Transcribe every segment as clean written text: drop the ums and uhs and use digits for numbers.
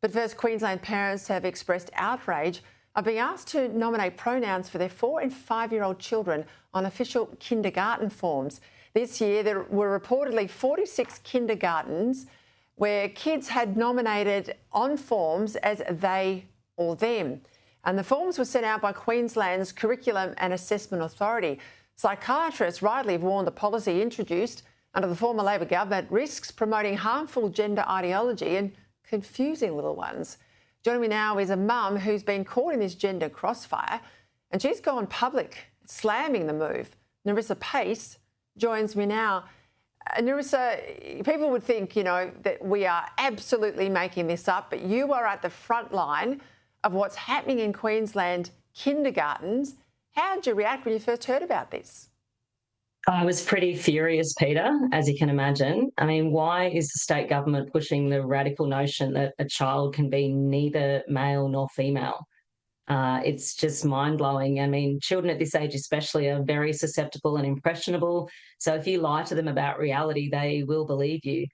But first, Queensland parents have expressed outrage of being asked to nominate pronouns for their 4 and 5-year-old children on official kindergarten forms. This year, there were reportedly 46 kindergartens where kids had nominated on forms as they or them. And the forms were sent out by Queensland's Curriculum and Assessment Authority. Psychiatrists rightly have warned the policy introduced under the former Labor government risks promoting harmful gender ideology and confusing little ones. Joining me now is a mum who's been caught in this gender crossfire, and she's gone public slamming the move. Narissa Pace joins me now. Narissa, people would think, that we are absolutely making this up, but you are at the front line of what's happening in Queensland kindergartens. How did you react when you first heard about this? I was pretty furious, Peter, as you can imagine. I mean, why is the state government pushing the radical notion that a child can be neither male nor female? It's just mind-blowing. I mean, children at this age especially are very susceptible and impressionable. So if you lie to them about reality, they will believe you.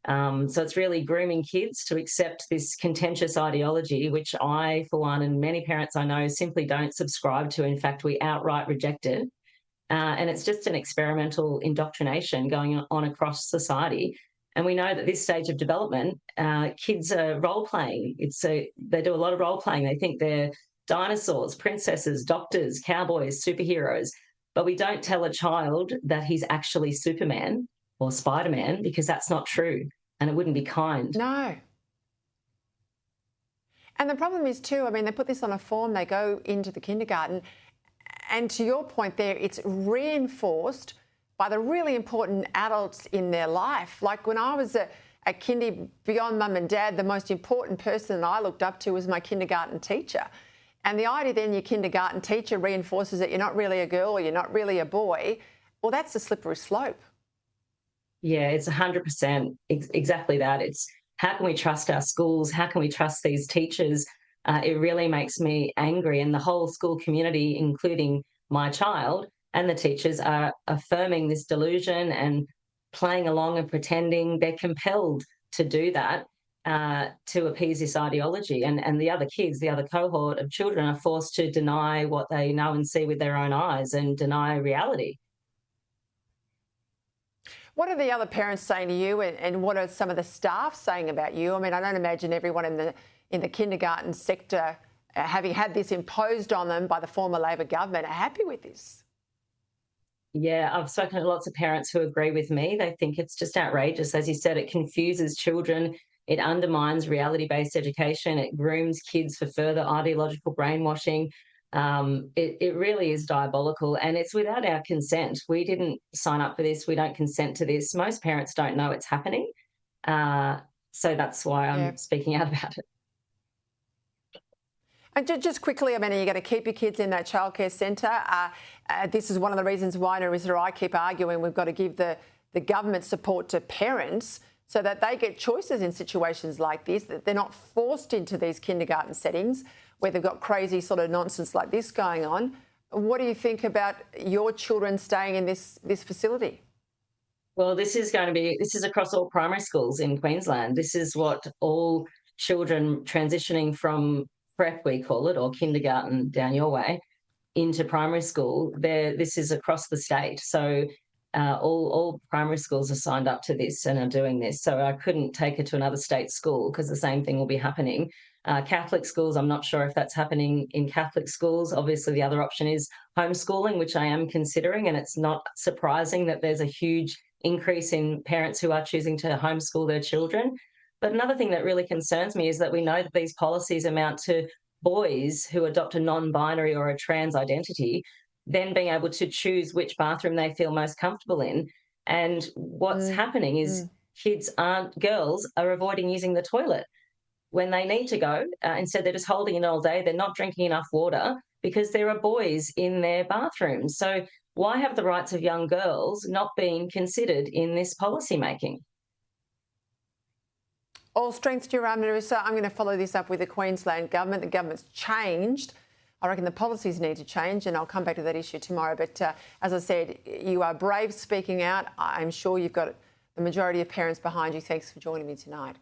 So it's really grooming kids to accept this contentious ideology, which I, for one, and many parents I know simply don't subscribe to. In fact, we outright reject it. And it's just an experimental indoctrination going on across society. And we know that this stage of development, kids are role-playing. They do a lot of role-playing. They think they're dinosaurs, princesses, doctors, cowboys, superheroes. But we don't tell a child that he's actually Superman or Spider-Man, because that's not true, and it wouldn't be kind. No. And the problem is too, I mean, they put this on a form, they go into the kindergarten, and to your point there, it's reinforced by the really important adults in their life. Like when I was a kindy, beyond mum and dad, the most important person I looked up to was my kindergarten teacher. And the idea then your kindergarten teacher reinforces that you're not really a girl or you're not really a boy, well, that's a slippery slope. Yeah, it's 100% exactly that. It's how can we trust our schools? How can we trust these teachers? It really makes me angry, and the whole school community, including my child and the teachers, are affirming this delusion and playing along and pretending. They're compelled to do that to appease this ideology, and the other kids, the other cohort of children, are forced to deny what they know and see with their own eyes and deny reality. What are the other parents saying to you, and what are some of the staff saying about you? I mean, I don't imagine everyone in the kindergarten sector, having had this imposed on them by the former Labor government, are happy with this. Yeah, I've spoken to lots of parents who agree with me. They think it's just outrageous. As you said, it confuses children. It undermines reality-based education. It grooms kids for further ideological brainwashing. It really is diabolical, and it's without our consent. We didn't sign up for this. We don't consent to this. Most parents don't know it's happening. So that's why I'm speaking out about it. And just quickly, I mean, are you going to keep your kids in that childcare centre? This is one of the reasons why, Narissa, I keep arguing we've got to give the government support to parents so that they get choices in situations like this, that they're not forced into these kindergarten settings where they've got crazy sort of nonsense like this going on. What do you think about your children staying in this facility? Well, this is across all primary schools in Queensland. This is what all children transitioning from prep, we call it, or kindergarten down your way, into primary school. This is across the state. So all primary schools are signed up to this and are doing this. So I couldn't take it to another state school because the same thing will be happening. Catholic schools, I'm not sure if that's happening in Catholic schools. Obviously, the other option is homeschooling, which I am considering, and it's not surprising that there's a huge increase in parents who are choosing to homeschool their children. But another thing that really concerns me is that we know that these policies amount to boys who adopt a non-binary or a trans identity then being able to choose which bathroom they feel most comfortable in. And what's happening is girls are avoiding using the toilet when they need to go. Instead, they're just holding it all day. They're not drinking enough water because there are boys in their bathrooms. So why have the rights of young girls not been considered in this policy making? All strength to your arm, Narissa. I'm going to follow this up with the Queensland government. The government's changed. I reckon the policies need to change, and I'll come back to that issue tomorrow. But as I said, you are brave speaking out. I'm sure you've got the majority of parents behind you. Thanks for joining me tonight.